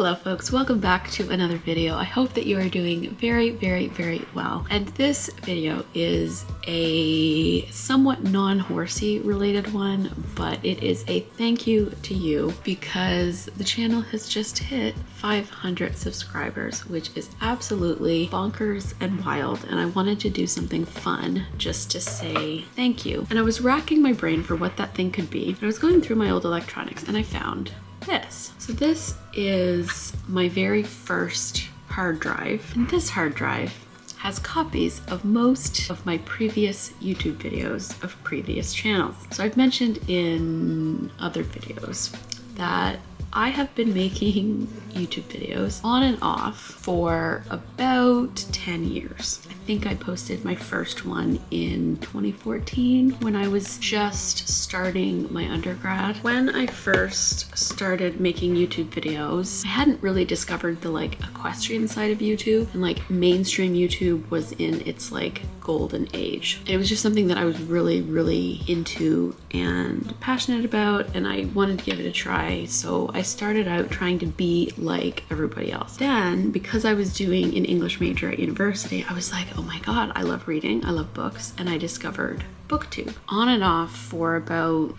Hello folks, welcome back to another video. I hope that you are doing very well. And this video is a somewhat non-horsey related one, but it is a thank you to you because the channel has just hit 500 subscribers, which is absolutely bonkers and wild. And I wanted to do something fun just to say thank you. And I was racking my brain for what that thing could be. And I was going through my old electronics and I found this. So this is my very first hard drive, and this hard drive has copies of most of my previous YouTube videos of previous channels. So I've mentioned in other videos that I have been making YouTube videos on and off for about 10 years. I think I posted my first one in 2014 when I was just starting my undergrad. When I first started making YouTube videos, I hadn't really discovered the equestrian side of YouTube, and mainstream YouTube was in its golden age. And it was just something that I was really into and passionate about, and I wanted to give it a try. So I started out trying to be like everybody else. Then, because I was doing an English major at university, I was like, oh my god, I love reading, I love books, and I discovered BookTube. On and off for about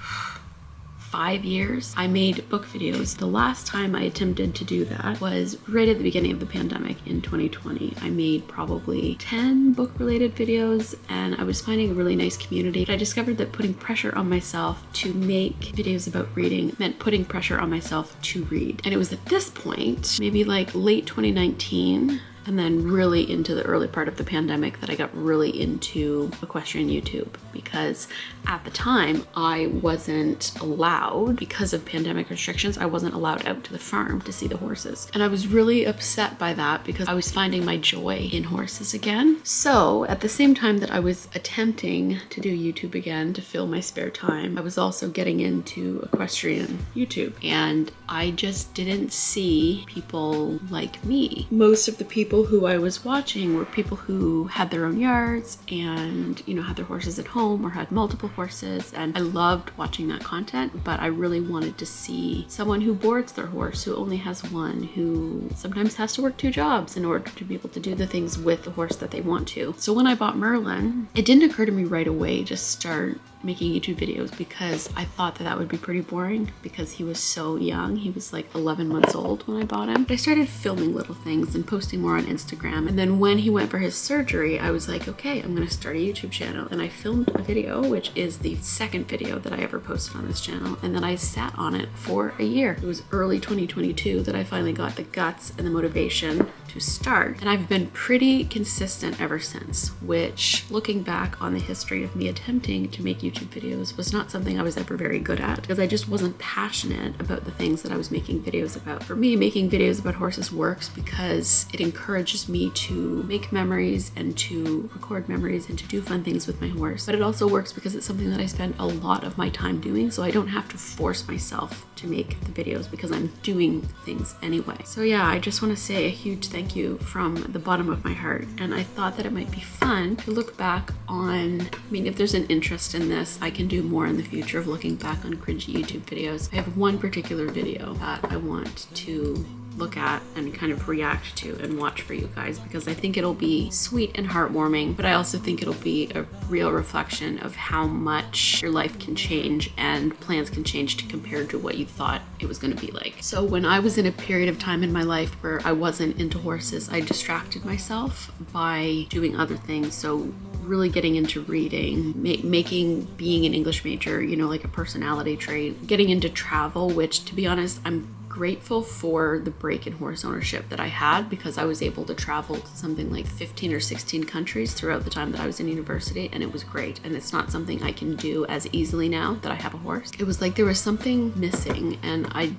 5 years, I made book videos. The last time I attempted to do that was right at the beginning of the pandemic in 2020. I made probably 10 book-related videos, and I was finding a really nice community. But I discovered that putting pressure on myself to make videos about reading meant putting pressure on myself to read. And it was at this point, maybe late 2019, and then really into the early part of the pandemic, that I got really into equestrian YouTube, because at the time I wasn't allowed, because of pandemic restrictions, I wasn't allowed out to the farm to see the horses. And I was really upset by that because I was finding my joy in horses again. So at the same time that I was attempting to do YouTube again to fill my spare time, I was also getting into equestrian YouTube, and I just didn't see people like me. Most of the people who I was watching were people who had their own yards and, had their horses at home or had multiple horses, and I loved watching that content, but I really wanted to see someone who boards their horse, who only has one, who sometimes has to work 2 jobs in order to be able to do the things with the horse that they want to. So when I bought Merlin, it didn't occur to me right away to start making YouTube videos, because I thought that would be pretty boring because he was so young. He was 11 months old when I bought him. But I started filming little things and posting more on Instagram. And then when he went for his surgery, I was like, okay, I'm gonna start a YouTube channel. And I filmed a video, which is the second video that I ever posted on this channel. And then I sat on it for a year. It was early 2022 that I finally got the guts and the motivation to start. And I've been pretty consistent ever since, which, looking back on the history of me attempting to make YouTube videos, was not something I was ever very good at, because I just wasn't passionate about the things that I was making videos about. For me, making videos about horses works because it encourages me to make memories and to record memories and to do fun things with my horse. But it also works because it's something that I spend a lot of my time doing, so I don't have to force myself to make the videos because I'm doing things anyway. So yeah, I just want to say a huge thank you from the bottom of my heart. And I thought that it might be fun to look back on, if there's an interest in this, I can do more in the future of looking back on cringy YouTube videos. I have one particular video that I want to look at and kind of react to and watch for you guys, because I think it'll be sweet and heartwarming, but I also think it'll be a real reflection of how much your life can change and plans can change to compare to what you thought it was going to be like. So when I was in a period of time in my life where I wasn't into horses, I distracted myself by doing other things. So really getting into reading, making being an English major, a personality trait, getting into travel, which, to be honest, I'm grateful for the break in horse ownership that I had, because I was able to travel to something like 15 or 16 countries throughout the time that I was in university, and it was great. And it's not something I can do as easily now that I have a horse. It was like there was something missing, and I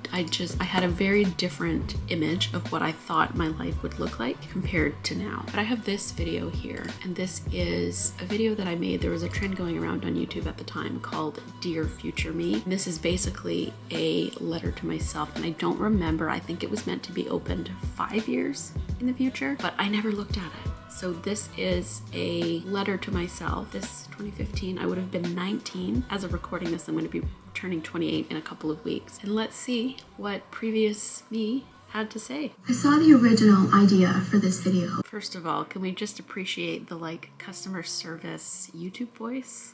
had a very different image of what I thought my life would look like compared to now. But I have this video here, and this is a video that I made. There was a trend going around on YouTube at the time called Dear Future Me. And this is basically a letter to myself, and I don't remember, I think it was meant to be opened 5 years in the future, but I never looked at it. So this is a letter to myself. This 2015, I would have been 19. As of recording this, I'm going to be turning 28 in a couple of weeks. And let's see what previous me had to say. I saw the original idea for this video. First of all, can we just appreciate the like customer service YouTube voice?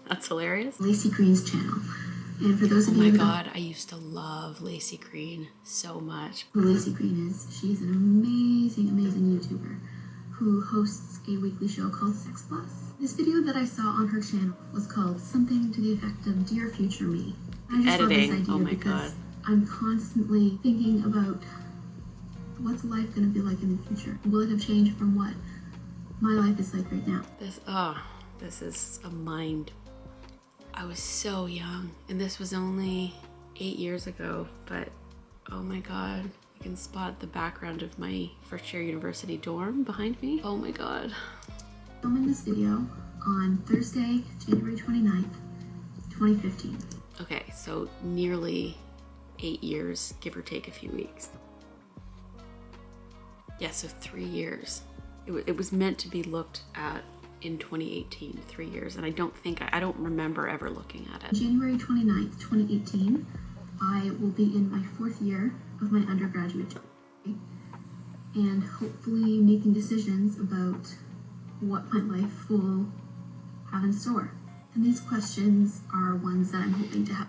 That's hilarious. Lacey Green's channel. And for those of you Oh my who god, I used to love Lacey Green so much. who Lacey Green is, she's an amazing, amazing YouTuber who hosts a weekly show called Sex Plus. This video that I saw on her channel was called something to the effect of Dear Future Me. I just love this Editing, idea oh my because god. I'm constantly thinking about what's life going to be like in the future. Will it have changed from what my life is like right now? This is a mind. I was so young, and this was only 8 years ago, but oh my god. You can spot the background of my first year university dorm behind me. Oh my god. Filming this video on Thursday, January 29th, 2015. Okay, so nearly 8 years, give or take a few weeks. Yeah, so 3 years. It was meant to be looked at in 2018, 3 years, and I don't remember ever looking at it. January 29th, 2018, I will be in my 4th year of my undergraduate degree and hopefully making decisions about what my life will have in store. And these questions are ones that I'm hoping to have.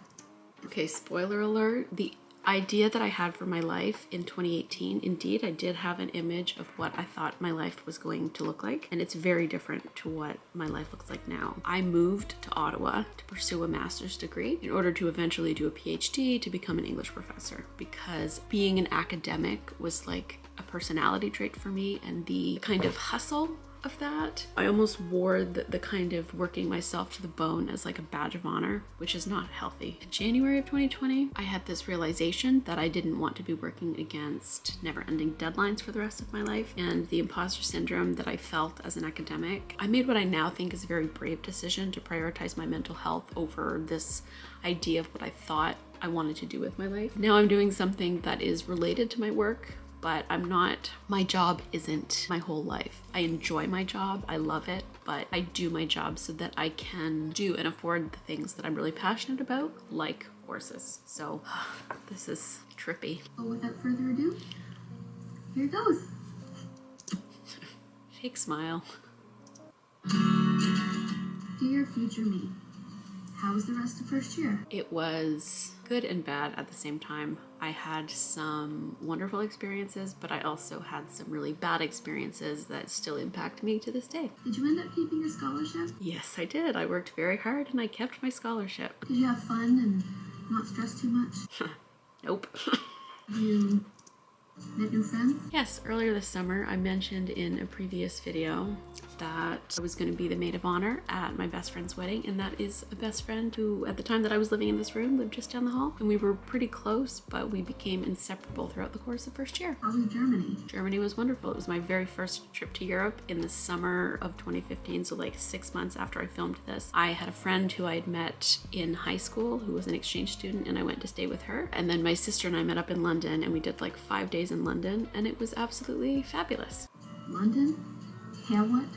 Okay, spoiler alert. The idea that I had for my life in 2018, indeed, I did have an image of what I thought my life was going to look like, and it's very different to what my life looks like now. I moved to Ottawa to pursue a master's degree in order to eventually do a PhD to become an English professor, because being an academic was like a personality trait for me, and the kind of hustle of that, I almost wore the kind of working myself to the bone as like a badge of honor, which is not healthy. In January of 2020, I had this realization that I didn't want to be working against never-ending deadlines for the rest of my life, and the imposter syndrome that I felt as an academic. I made what I now think is a very brave decision to prioritize my mental health over this idea of what I thought I wanted to do with my life. Now I'm doing something that is related to my work, but my job isn't my whole life. I enjoy my job, I love it, but I do my job so that I can do and afford the things that I'm really passionate about, like horses. So this is trippy. So without further ado, here goes. Fake smile. Dear Future Me, how was the rest of first year? It was good and bad at the same time. I had some wonderful experiences, but I also had some really bad experiences that still impact me to this day. Did you end up keeping your scholarship? Yes, I did. I worked very hard and I kept my scholarship. Did you have fun and not stress too much? Nope. You met new friends? Yes, earlier this summer I mentioned in a previous video that I was going to be the maid of honor at my best friend's wedding, and that is a best friend who at the time that I was living in this room lived just down the hall, and we were pretty close, but we became inseparable throughout the course of first year. How was Germany? Germany was wonderful. It was my very first trip to Europe in the summer of 2015, so like 6 months after I filmed this. I had a friend who I had met in high school who was an exchange student, and I went to stay with her, and then my sister and I met up in London, and we did like 5 days in London, and it was absolutely fabulous. London? Hamlet?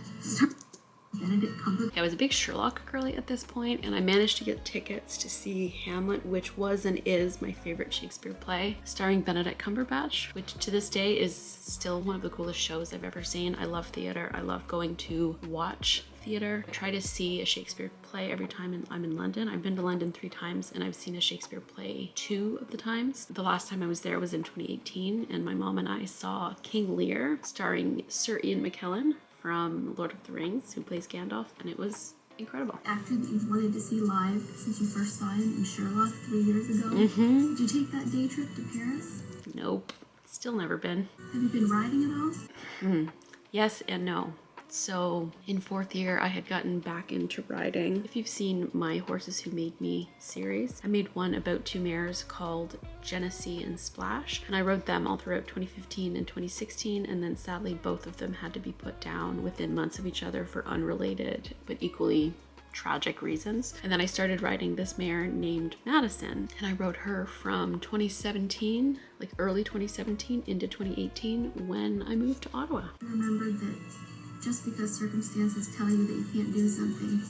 Benedict Cumberbatch? I was a big Sherlock girly at this point, and I managed to get tickets to see Hamlet, which was and is my favorite Shakespeare play, starring Benedict Cumberbatch, which to this day is still one of the coolest shows I've ever seen. I love theater. I love going to watch theater. I try to see a Shakespeare play every time I'm in London. I've been to London 3 times, and I've seen a Shakespeare play 2 of the times. The last time I was there was in 2018, and my mom and I saw King Lear, starring Sir Ian McKellen from Lord of the Rings, who plays Gandalf, and it was incredible. Actor that you've wanted to see live since you first saw him in Sherlock 3 years ago. Did you take that day trip to Paris? Nope. Still never been. Have you been riding at all? Yes and no. So in 4th year, I had gotten back into riding. If you've seen my Horses Who Made Me series, I made one about 2 mares called Genesee and Splash, and I rode them all throughout 2015 and 2016, and then sadly both of them had to be put down within months of each other for unrelated but equally tragic reasons. And then I started riding this mare named Madison, and I rode her from 2017, like early 2017 into 2018 when I moved to Ottawa. I remembered that just because circumstances tell you that you can't do something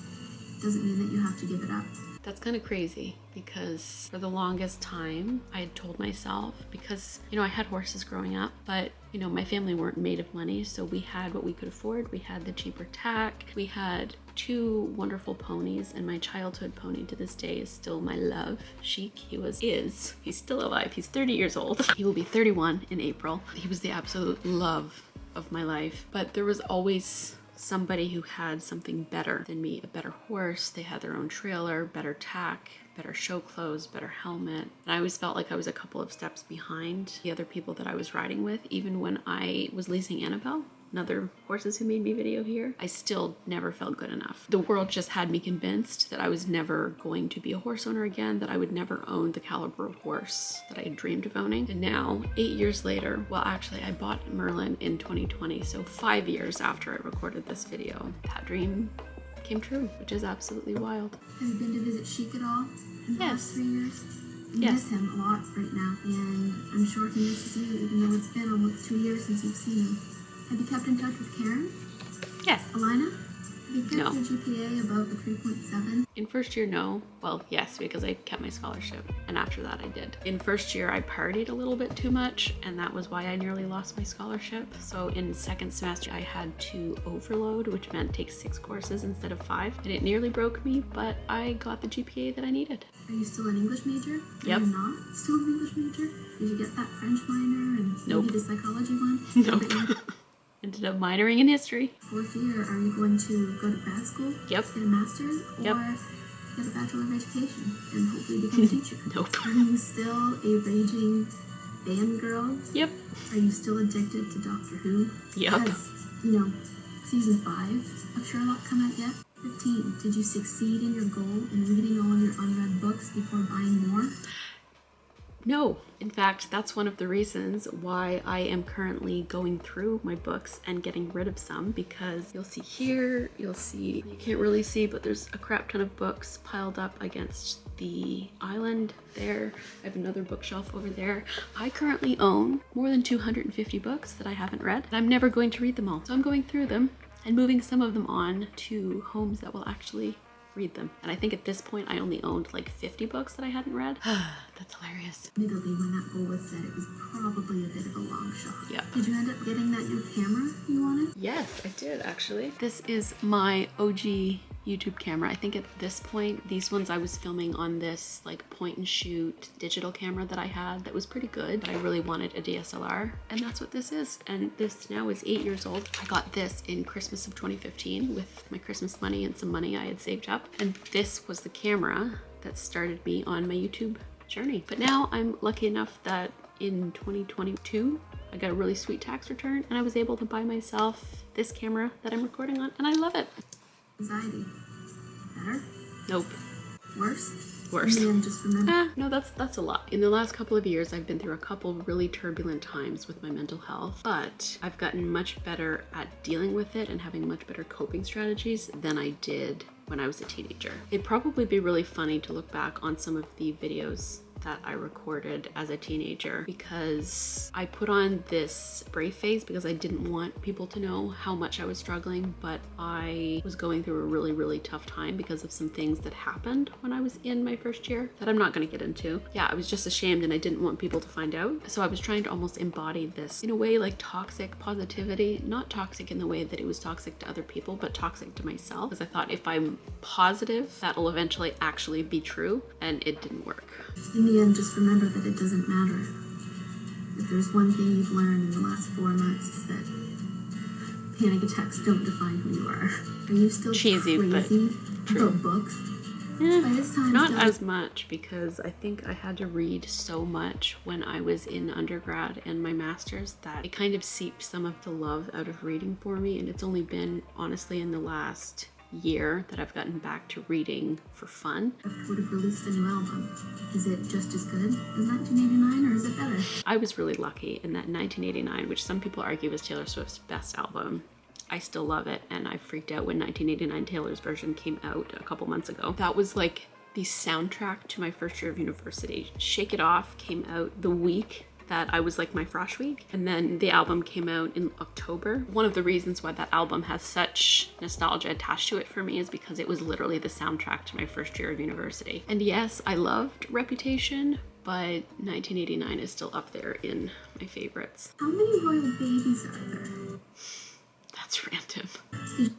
doesn't mean that you have to give it up. That's kind of crazy because for the longest time I had told myself, because, you know, I had horses growing up, but, you know, my family weren't made of money. So we had what we could afford. We had the cheaper tack. We had 2 wonderful ponies, and my childhood pony to this day is still my love, Chic. He's still alive. He's 30 years old. He will be 31 in April. He was the absolute love of my life. But there was always somebody who had something better than me, a better horse. They had their own trailer, better tack, better show clothes, better helmet. And I always felt like I was a couple of steps behind the other people that I was riding with. Even when I was leasing Annabelle, another Horses Who Made Me video here, I still never felt good enough. The world just had me convinced that I was never going to be a horse owner again, that I would never own the caliber of horse that I had dreamed of owning. And now, 8 years later, well, actually I bought Merlin in 2020, so 5 years after I recorded this video, that dream came true, which is absolutely wild. Have you been to visit Chic at all in the last 3 years? I miss him a lot right now, and I'm sure he misses you, even though it's been almost 2 years since you've seen him. Have you kept in touch with Karen? Yes. Alina? Have you kept your GPA above the 3.7? In first year, no. Well, yes, because I kept my scholarship, and after that I did. In first year, I partied a little bit too much, and that was why I nearly lost my scholarship. So in second semester, I had to overload, which meant take 6 courses instead of 5, and it nearly broke me, but I got the GPA that I needed. Are you still an English major? Yep. Are you not still an English major? Did you get that French minor and Nope. maybe the psychology one? Nope. Ended up minoring in history. Fourth year, are you going to go to grad school? Yep. Get a master's? Or Yep. get a Bachelor of Education and hopefully become a teacher? Nope. Are you still a raging fangirl? Yep. Are you still addicted to Doctor Who? Yep. Has, you know, season 5 of Sherlock come out yet? 15. Did you succeed in your goal in reading all of your unread books before buying more? No. In fact, that's one of the reasons why I am currently going through my books and getting rid of some, because you'll see here, you can't really see, but there's a crap ton of books piled up against the island there. I have another bookshelf over there. I currently own more than 250 books that I haven't read, and I'm never going to read them all. So I'm going through them and moving some of them on to homes that will actually read them. And I think at this point I only owned like 50 books that I hadn't read. That's hilarious. Admittedly, when that goal was set, it was probably a bit of a long shot. Yeah. Did you end up getting that new camera you wanted? Yes, I did actually. This is my OG YouTube camera. I think at this point, these ones I was filming on this like point and shoot digital camera that I had that was pretty good, but I really wanted a DSLR, and that's what this is. And this now is 8 years old. I got this in Christmas of 2015 with my Christmas money and some money I had saved up. And this was the camera that started me on my YouTube journey. But now I'm lucky enough that in 2022, I got a really sweet tax return and I was able to buy myself this camera that I'm recording on, and I love it. Anxiety. Better? Nope. Worse? Worse. And just remember. No, that's a lot. In the last couple of years, I've been through a couple really turbulent times with my mental health, but I've gotten much better at dealing with it and having much better coping strategies than I did when I was a teenager. It'd probably be really funny to look back on some of the videos that I recorded as a teenager, because I put on this brave face because I didn't want people to know how much I was struggling, but I was going through a really, really tough time because of some things that happened when I was in my first year that I'm not going to get into. Yeah, I was just ashamed and I didn't want people to find out. So I was trying to almost embody this in a way like toxic positivity, not toxic in the way that it was toxic to other people, but toxic to myself, because I thought if I'm positive, that'll eventually actually be true, and it didn't work. In the end, just remember that it doesn't matter. If there's one thing you've learned in the last 4 months, it's that panic attacks don't define who you are. Are you still cheesy, crazy but true. about books? By this time, Not as much, because I think I had to read so much when I was in undergrad and my master's that it kind of seeped some of the love out of reading for me, and it's only been honestly in the last year that I've gotten back to reading for fun. Would have released a new album. Is it just as good as 1989, or is it better? I was really lucky in that 1989, which some people argue was Taylor Swift's best album, I still love it, and I freaked out when 1989 Taylor's version came out a couple months ago. That was like the soundtrack to my first year of university. Shake It Off came out the week that I was like my frosh week. And then the album came out in October. One of the reasons why that album has such nostalgia attached to it for me is because it was literally the soundtrack to my first year of university. And yes, I loved Reputation, but 1989 is still up there in my favorites. How many royal babies are there? That's random. Did you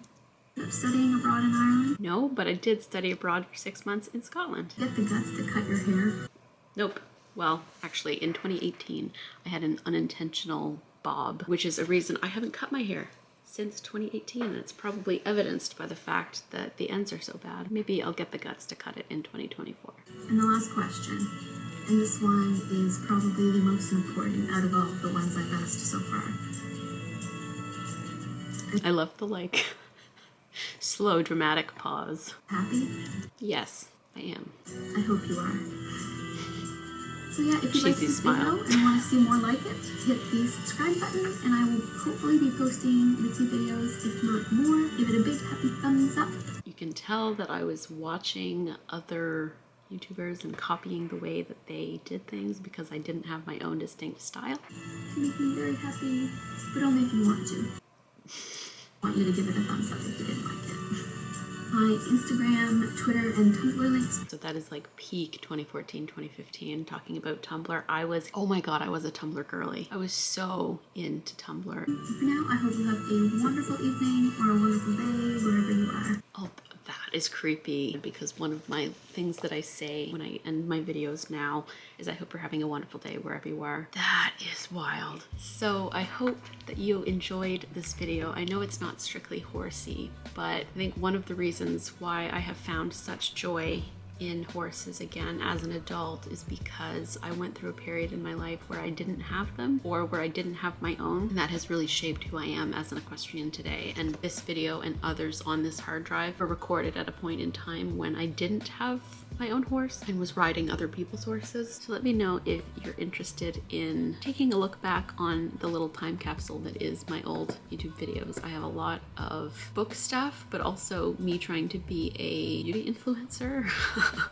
end up studying abroad in Ireland? No, but I did study abroad for 6 months in Scotland. Get the guts to cut your hair? Nope. Well, actually, in 2018, I had an unintentional bob, which is a reason I haven't cut my hair since 2018, and it's probably evidenced by the fact that the ends are so bad. Maybe I'll get the guts to cut it in 2024. And the last question, and this one is probably the most important out of all the ones I've asked so far. I love the like slow dramatic pause. Happy? Yes, I am. I hope you are. So yeah, if you like this Smile. video and want to see more like it, hit the subscribe button, and I will hopefully be posting YouTube videos, if not more. Give it a big happy thumbs up. You can tell that I was watching other YouTubers and copying the way that they did things because I didn't have my own distinct style. You make me very happy, but only if you want to. I want you to give it a thumbs up if you didn't like it. My Instagram, Twitter, and Tumblr links. So that is like peak 2014, 2015, talking about Tumblr. Oh my god, I was a Tumblr girly. I was so into Tumblr. For now, I hope you have a wonderful evening or a wonderful day, wherever you are. Oh, that is creepy, because one of my things that I say when I end my videos now is I hope you're having a wonderful day wherever you are. That is wild. So I hope that you enjoyed this video. I know it's not strictly horsey, but I think one of the reasons why I have found such joy in horses again as an adult is because I went through a period in my life where I didn't have them, or where I didn't have my own, and that has really shaped who I am as an equestrian today. And this video and others on this hard drive were recorded at a point in time when I didn't have my own horse and was riding other people's horses. So let me know if you're interested in taking a look back on the little time capsule that is my old YouTube videos. I have a lot of book stuff, but also me trying to be a beauty influencer,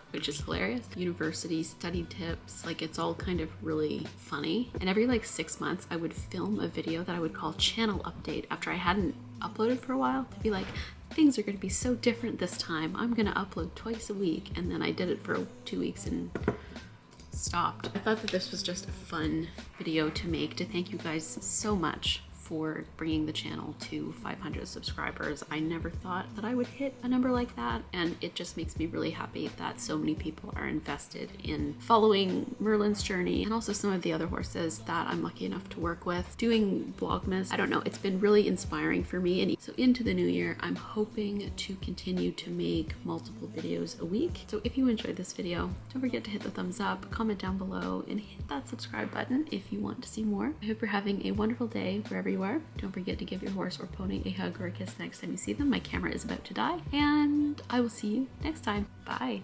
which is hilarious. University study tips, like it's all kind of really funny. And every like 6 months I would film a video that I would call channel update after I hadn't uploaded for a while, to be like, things are going to be so different this time. I'm going to upload twice a week. And then I did it for 2 weeks and stopped. I thought that this was just a fun video to make, to thank you guys so much for bringing the channel to 500 subscribers. I never thought that I would hit a number like that, and it just makes me really happy that so many people are invested in following Merlin's journey, and also some of the other horses that I'm lucky enough to work with. Doing Vlogmas, I don't know, it's been really inspiring for me. And so into the new year, I'm hoping to continue to make multiple videos a week. So if you enjoyed this video, don't forget to hit the thumbs up, comment down below, and hit that subscribe button if you want to see more. I hope you're having a wonderful day wherever you are. Don't forget to give your horse or pony a hug or a kiss next time you see them. My camera is about to die, and I will see you next time. Bye.